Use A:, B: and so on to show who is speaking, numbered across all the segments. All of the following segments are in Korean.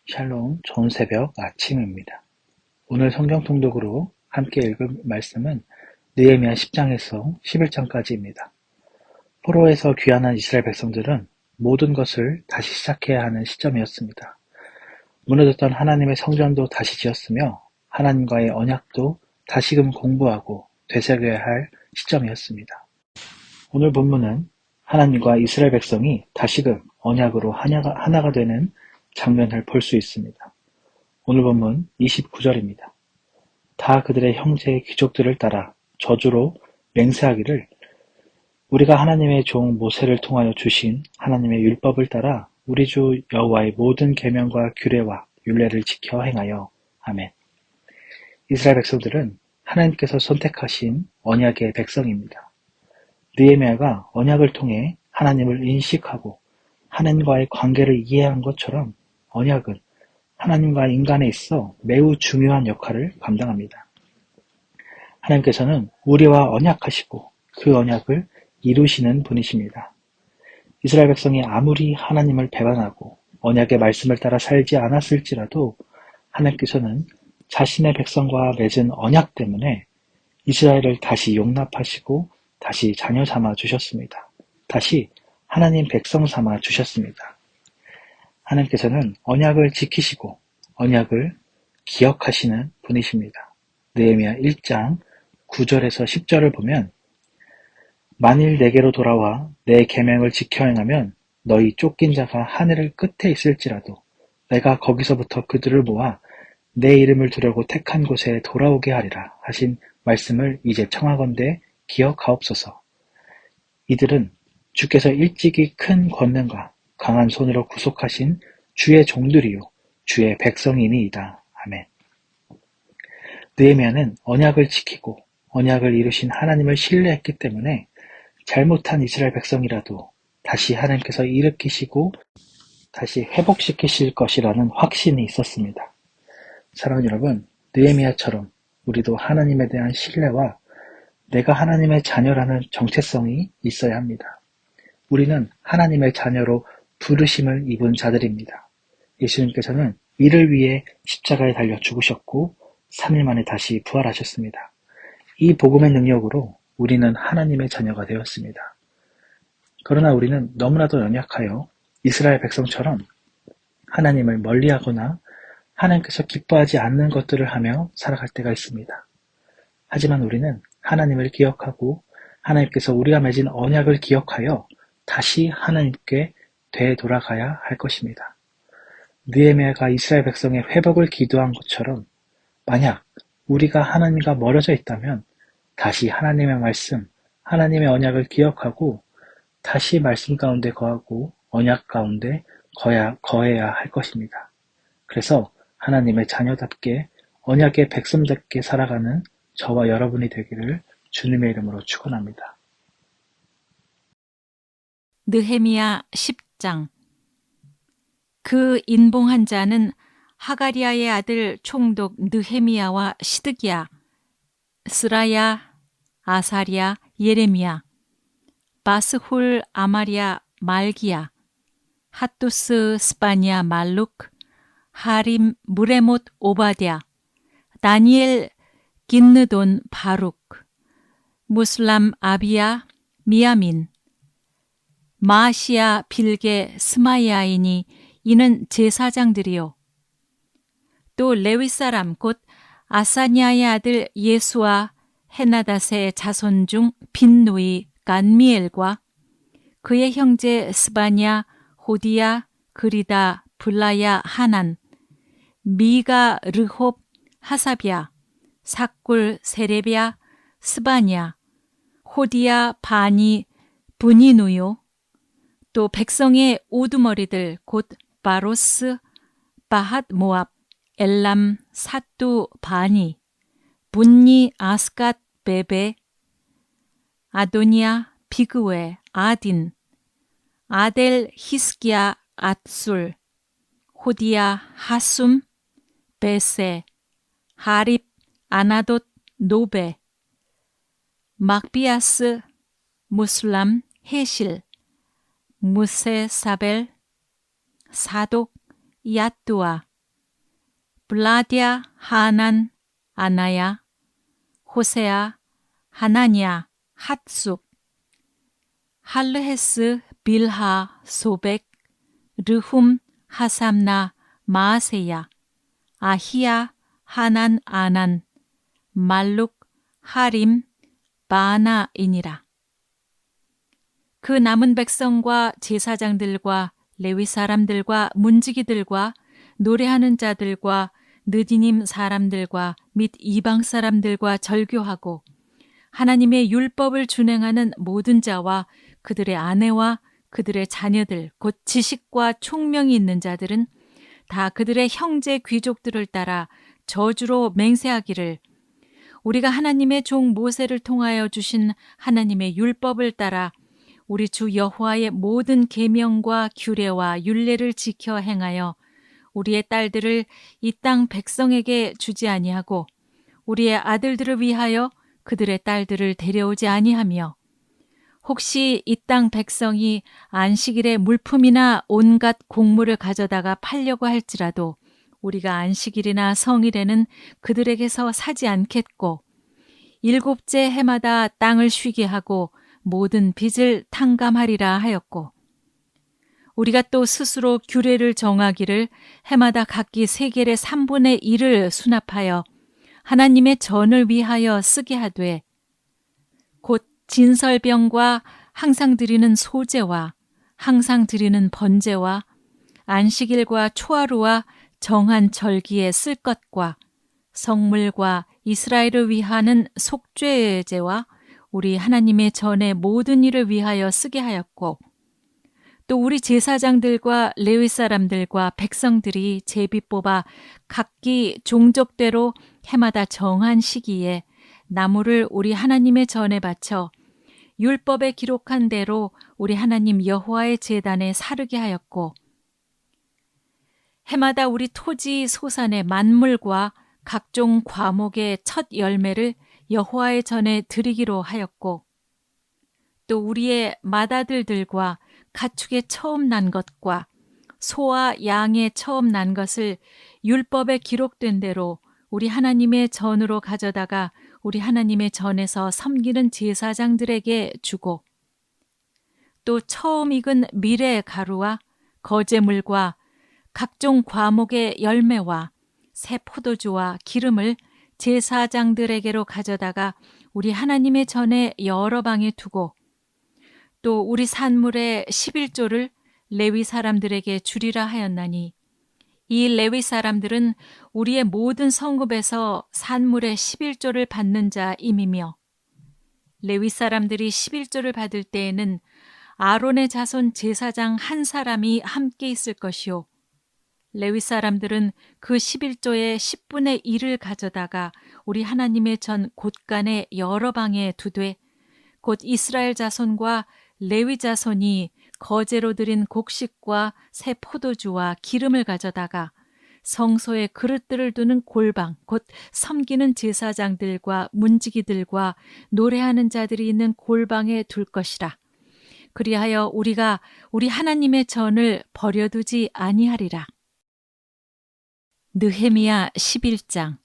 A: 샬롬, 좋은 새벽 아침입니다. 오늘 성경 통독으로 함께 읽을 말씀은 느헤미야 10장에서 11장까지입니다. 포로에서 귀환한 이스라엘 백성들은 모든 것을 다시 시작해야 하는 시점이었습니다. 무너졌던 하나님의 성전도 다시 지었으며 하나님과의 언약도 다시금 공부하고 되새겨야 할 시점이었습니다. 오늘 본문은 하나님과 이스라엘 백성이 다시금 언약으로 하나가 되는 장면을 볼 수 있습니다. 오늘 본문 29절입니다. 다 그들의 형제 귀족들을 따라 저주로 맹세하기를 우리가 하나님의 종 모세를 통하여 주신 하나님의 율법을 따라 우리 주 여호와의 모든 계명과 규례와 율례를 지켜 행하여 아멘. 이스라엘 백성들은 하나님께서 선택하신 언약의 백성입니다. 느헤미야가 언약을 통해 하나님을 인식하고 하나님과의 관계를 이해한 것처럼 언약은 하나님과 인간에 있어 매우 중요한 역할을 감당합니다. 하나님께서는 우리와 언약하시고 그 언약을 이루시는 분이십니다. 이스라엘 백성이 아무리 하나님을 배반하고 언약의 말씀을 따라 살지 않았을지라도 하나님께서는 자신의 백성과 맺은 언약 때문에 이스라엘을 다시 용납하시고 다시 자녀 삼아 주셨습니다. 다시 하나님 백성 삼아 주셨습니다. 하나님께서는 언약을 지키시고 언약을 기억하시는 분이십니다. 느헤미야 1장 9절에서 10절을 보면 만일 내게로 돌아와 내 계명을 지켜 행하면 너희 쫓긴 자가 하늘 끝에 있을지라도 내가 거기서부터 그들을 모아 내 이름을 두려고 택한 곳에 돌아오게 하리라 하신 말씀을 이제 청하건대 기억하옵소서. 이들은 주께서 일찍이 큰 권능과 강한 손으로 구속하신 주의 종들이요 주의 백성이니이다. 아멘. 느헤미야는 언약을 지키고 언약을 이루신 하나님을 신뢰했기 때문에 잘못한 이스라엘 백성이라도 다시 하나님께서 일으키시고 다시 회복시키실 것이라는 확신이 있었습니다. 사랑하는 여러분, 느헤미야처럼 우리도 하나님에 대한 신뢰와 내가 하나님의 자녀라는 정체성이 있어야 합니다. 우리는 하나님의 자녀로 부르심을 입은 자들입니다. 예수님께서는 이를 위해 십자가에 달려 죽으셨고 3일 만에 다시 부활하셨습니다. 이 복음의 능력으로 우리는 하나님의 자녀가 되었습니다. 그러나 우리는 너무나도 연약하여 이스라엘 백성처럼 하나님을 멀리하거나 하나님께서 기뻐하지 않는 것들을 하며 살아갈 때가 있습니다. 하지만 우리는 하나님을 기억하고 하나님께서 우리가 맺은 언약을 기억하여 다시 하나님께 되돌아가야 할 것입니다. 느헤미야가 이스라엘 백성의 회복을 기도한 것처럼 만약 우리가 하나님과 멀어져 있다면 다시 하나님의 말씀, 하나님의 언약을 기억하고 다시 말씀 가운데 거하고 언약 가운데 거해야 할 것입니다. 그래서 하나님의 자녀답게 언약의 백성답게 살아가는 저와 여러분이 되기를 주님의 이름으로 축원합니다.
B: 느헤미야 10장. 그 인봉한 자는 하가리아의 아들 총독 느헤미야와 시드기야, 스라야, 아사랴, 예레미야, 바스훌, 아마랴, 말기야, 핫두스, 스파냐, 말룩, 하림, 무레못, 오바댜, 다니엘, 긴느돈, 바룩, 무슬람, 아비야, 미야민, 마시야, 빌게, 스마야이니 이는 제사장들이요. 또 레위 사람 곧 아사냐의 아들 예수와 헤나닷의 자손 중 빈누이 간미엘과 그의 형제 스바냐, 호디야, 그리다, 블라야, 하난, 미가, 르홉, 하사비야, 삭굴, 세레비야, 스바냐, 호디야, 바니, 분이누요. 또 백성의 우두머리들 곧 바로스, 바핫 모압, 엘람, 사뚜, 바니, 분니, 아스갓, 베베, 아도니아, 비그웨, 아딘, 아델, 히스기야, 앗술, 호디야, 하숨, 베세, 하립, 아나돗, 노베, 막비아스, 무슬람, 헤실, 무세사벨, 사독, 야뚜아, 블라디아, 하난, 아나야, 호세아, 하나니아, 핫숲, 할르헤스, 빌하, 소백, 르훔, 하삼나, 마아세야, 아히야, 하난, 아난, 말룩, 하림, 바나이니라. 그 남은 백성과 제사장들과 레위 사람들과 문지기들과 노래하는 자들과 느디님 사람들과 및 이방 사람들과 절교하고 하나님의 율법을 준행하는 모든 자와 그들의 아내와 그들의 자녀들 곧 지식과 총명이 있는 자들은 다 그들의 형제 귀족들을 따라 저주로 맹세하기를 우리가 하나님의 종 모세를 통하여 주신 하나님의 율법을 따라 우리 주 여호와의 모든 계명과 규례와 율례를 지켜 행하여 우리의 딸들을 이 땅 백성에게 주지 아니하고 우리의 아들들을 위하여 그들의 딸들을 데려오지 아니하며 혹시 이 땅 백성이 안식일에 물품이나 온갖 곡물을 가져다가 팔려고 할지라도 우리가 안식일이나 성일에는 그들에게서 사지 않겠고 일곱째 해마다 땅을 쉬게 하고 모든 빚을 탕감하리라 하였고 우리가 또 스스로 규례를 정하기를 해마다 각기 세겔의 3분의 1을 수납하여 하나님의 전을 위하여 쓰게 하되 곧 진설병과 항상 드리는 소제와 항상 드리는 번제와 안식일과 초하루와 정한 절기에 쓸 것과 성물과 이스라엘을 위하는 속죄제와 우리 하나님의 전의 모든 일을 위하여 쓰게 하였고 또 우리 제사장들과 레위 사람들과 백성들이 제비 뽑아 각기 종족대로 해마다 정한 시기에 나무를 우리 하나님의 전에 바쳐 율법에 기록한 대로 우리 하나님 여호와의 제단에 사르게 하였고 해마다 우리 토지 소산의 만물과 각종 과목의 첫 열매를 여호와의 전에 드리기로 하였고 또 우리의 맏아들들과 가축의 처음 난 것과 소와 양의 처음 난 것을 율법에 기록된 대로 우리 하나님의 전으로 가져다가 우리 하나님의 전에서 섬기는 제사장들에게 주고 또 처음 익은 밀의 가루와 거제물과 각종 과목의 열매와 새 포도주와 기름을 제사장들에게로 가져다가 우리 하나님의 전에 여러 방에 두고 또 우리 산물의 11조를 레위 사람들에게 주리라 하였나니 이 레위 사람들은 우리의 모든 성읍에서 산물의 11조를 받는 자임이며 레위 사람들이 11조를 받을 때에는 아론의 자손 제사장 한 사람이 함께 있을 것이요 레위 사람들은 그 11조의 10분의 1을 가져다가 우리 하나님의 전 곳간에 여러 방에 두되 곧 이스라엘 자손과 레위 자손이 거제로 드린 곡식과 새 포도주와 기름을 가져다가 성소에 그릇들을 두는 골방 곧 섬기는 제사장들과 문지기들과 노래하는 자들이 있는 골방에 둘 것이라. 그리하여 우리가 우리 하나님의 전을 버려두지 아니하리라. 느헤미야 11장.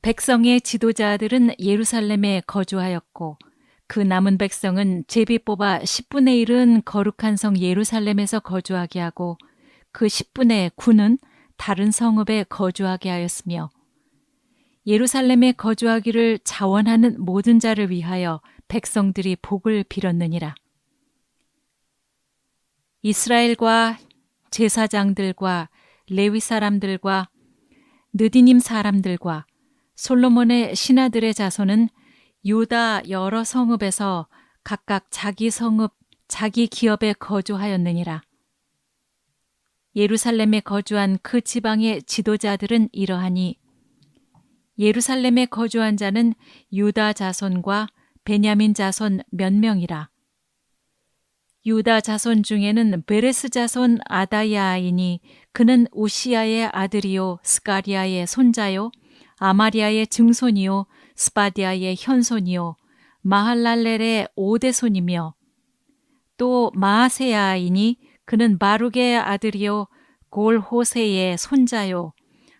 B: 백성의 지도자들은 예루살렘에 거주하였고 그 남은 백성은 제비 뽑아 10분의 1은 거룩한 성 예루살렘에서 거주하게 하고 그 10분의 9는 다른 성읍에 거주하게 하였으며 예루살렘에 거주하기를 자원하는 모든 자를 위하여 백성들이 복을 빌었느니라. 이스라엘과 제사장들과 레위 사람들과 느디님 사람들과 솔로몬의 신하들의 자손은 유다 여러 성읍에서 각각 자기 성읍, 자기 기업에 거주하였느니라. 예루살렘에 거주한 그 지방의 지도자들은 이러하니 예루살렘에 거주한 자는 유다 자손과 베냐민 자손 몇 명이라. 유다 자손 중에는 베레스 자손 아다야이니 그는 우시야의 아들이요 스가리아의 손자요 아마리아의 증손이요 스바디아의 현손이요 마할랄렐의 오대손이며 또 마아세야이니 그는 마룩의 아들이요 골호세의 손자요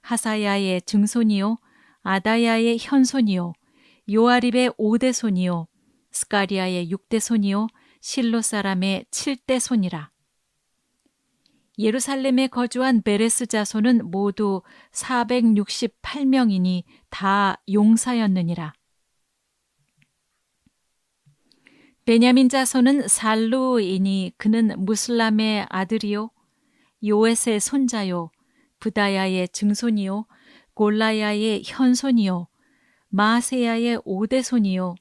B: 하사야의 증손이요 아다야의 현손이요 요아립의 5대 손이요 스가리아의 6대 손이요 실로 사람의 7대 손이라. 예루살렘에 거주한 베레스 자손은 모두 468명이니 다 용사였느니라. 베냐민 자손은 살루이니 그는 무슬람의 아들이요 요엣의 손자요 부다야의 증손이요 골라야의 현손이요 마세야의 5대 손이요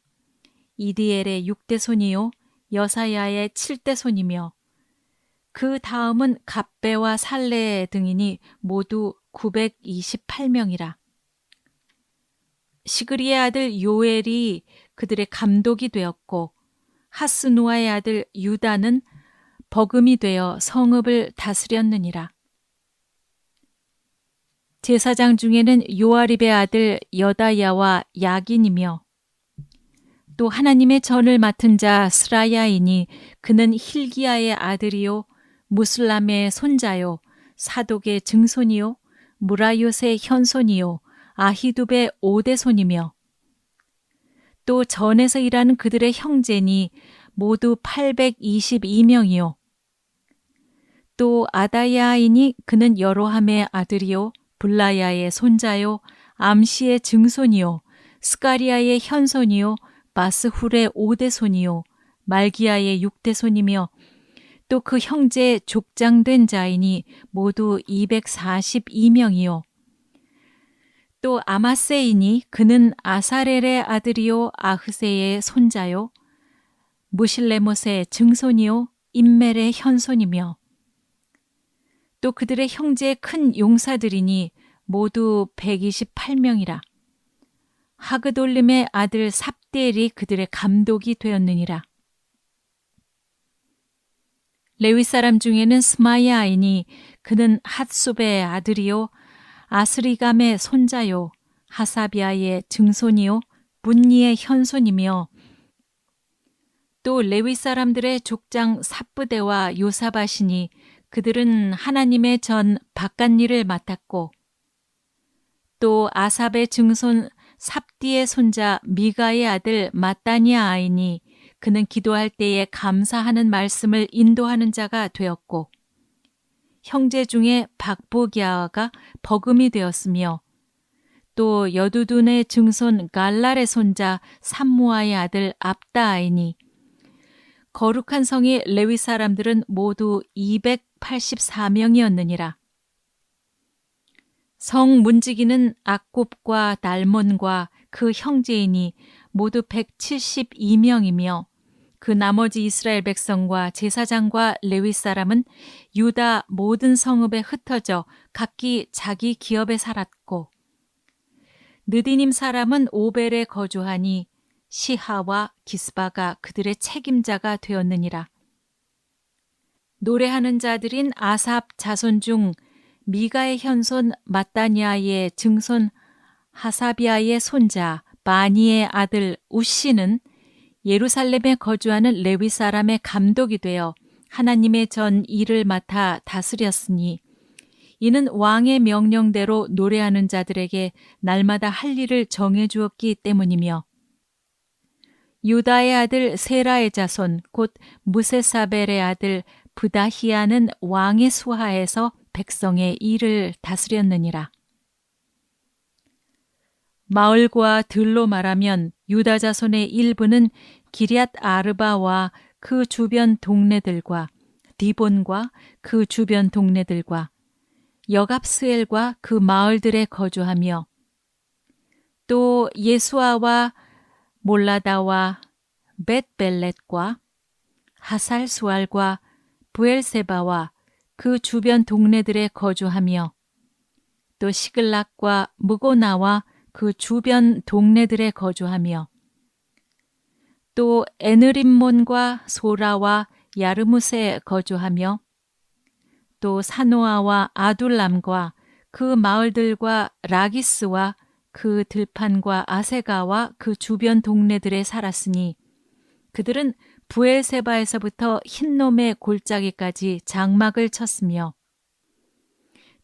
B: 이디엘의 6대 손이요 여사야의 7대 손이며 그 다음은 갑배와 살레 등이니 모두 928명이라. 시그리의 아들 요엘이 그들의 감독이 되었고 하스누아의 아들 유다는 버금이 되어 성읍을 다스렸느니라. 제사장 중에는 요아립의 아들 여다야와 야긴이며 또 하나님의 전을 맡은 자 스라야이니 그는 힐기야의 아들이요 무슬람의 손자요 사독의 증손이요 무라요의 현손이요 아히둡의 5대 손이며 또 전에서 일하는 그들의 형제니 모두 822명이요 또 아다야이니 그는 여로함의 아들이요 블라야의 손자요 암시의 증손이요 스가리아의 현손이요 마스훌의 5대 손이요 말기야의 6대 손이며 또 그 형제 족장된 자이니 모두 242명이요 또 아마세이니 그는 아사렐의 아들이요 아흐세의 손자요 무실레못의 증손이요 임멜의 현손이며 또 그들의 형제의 큰 용사들이니 모두 128명이라. 하그돌림의 아들 삽디엘이 그들의 감독이 되었느니라. 레위 사람 중에는 스마야이니 그는 핫숲의 아들이요 아스리감의 손자요 하사비아의 증손이요 분니의 현손이며 또 레위 사람들의 족장 삽부대와 요사바시니 그들은 하나님의 전 바깥일을 맡았고 또 아삽의 증손 삽디의 손자 미가의 아들 마따니아 아이니 그는 기도할 때에 감사하는 말씀을 인도하는 자가 되었고 형제 중에 박보기아가 버금이 되었으며 또 여두둔의 증손 갈랄의 손자 삼무아의 아들 압다아이니 거룩한 성의 레위 사람들은 모두 284명이었느니라. 성 문지기는 악곱과 달몬과 그 형제이니 모두 172명이며 그 나머지 이스라엘 백성과 제사장과 레위 사람은 유다 모든 성읍에 흩어져 각기 자기 기업에 살았고 느디님 사람은 오벨에 거주하니 시하와 기스바가 그들의 책임자가 되었느니라. 노래하는 자들인 아삽 자손 중 미가의 현손 마따니아의 증손 하사비아의 손자 바니의 아들 우시는 예루살렘에 거주하는 레위 사람의 감독이 되어 하나님의 전 일을 맡아 다스렸으니 이는 왕의 명령대로 노래하는 자들에게 날마다 할 일을 정해 주었기 때문이며 유다의 아들 세라의 자손 곧 무세사벨의 아들 부다히아는 왕의 수하에서 백성의 일을 다스렸느니라. 마을과 들로 말하면 유다 자손의 일부는 기럇 아르바와 그 주변 동네들과 디본과 그 주변 동네들과 여갑스엘과 그 마을들에 거주하며 또 예수아와 몰라다와 벳벨렛과 하살수알과 부엘세바와 그 주변 동네들에 거주하며 또 시글락과 무고나와 그 주변 동네들에 거주하며 또 에느림몬과 소라와 야르무세에 거주하며 또 사노아와 아둘람과 그 마을들과 라기스와 그 들판과 아세가와 그 주변 동네들에 살았으니 그들은 부엘세바에서부터 흰놈의 골짜기까지 장막을 쳤으며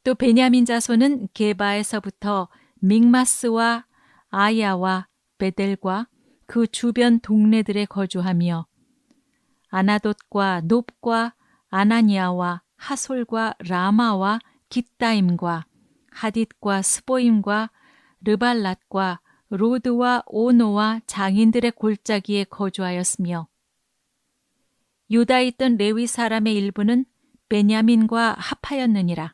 B: 또 베냐민 자손은 게바에서부터 믹마스와 아야와 베델과 그 주변 동네들에 거주하며 아나돗과 높과 아나니아와 하솔과 라마와 깃다임과 하딧과 스보임과 르발랏과 로드와 오노와 장인들의 골짜기에 거주하였으며 유다에 있던 레위 사람의 일부는 베냐민과 합하였느니라.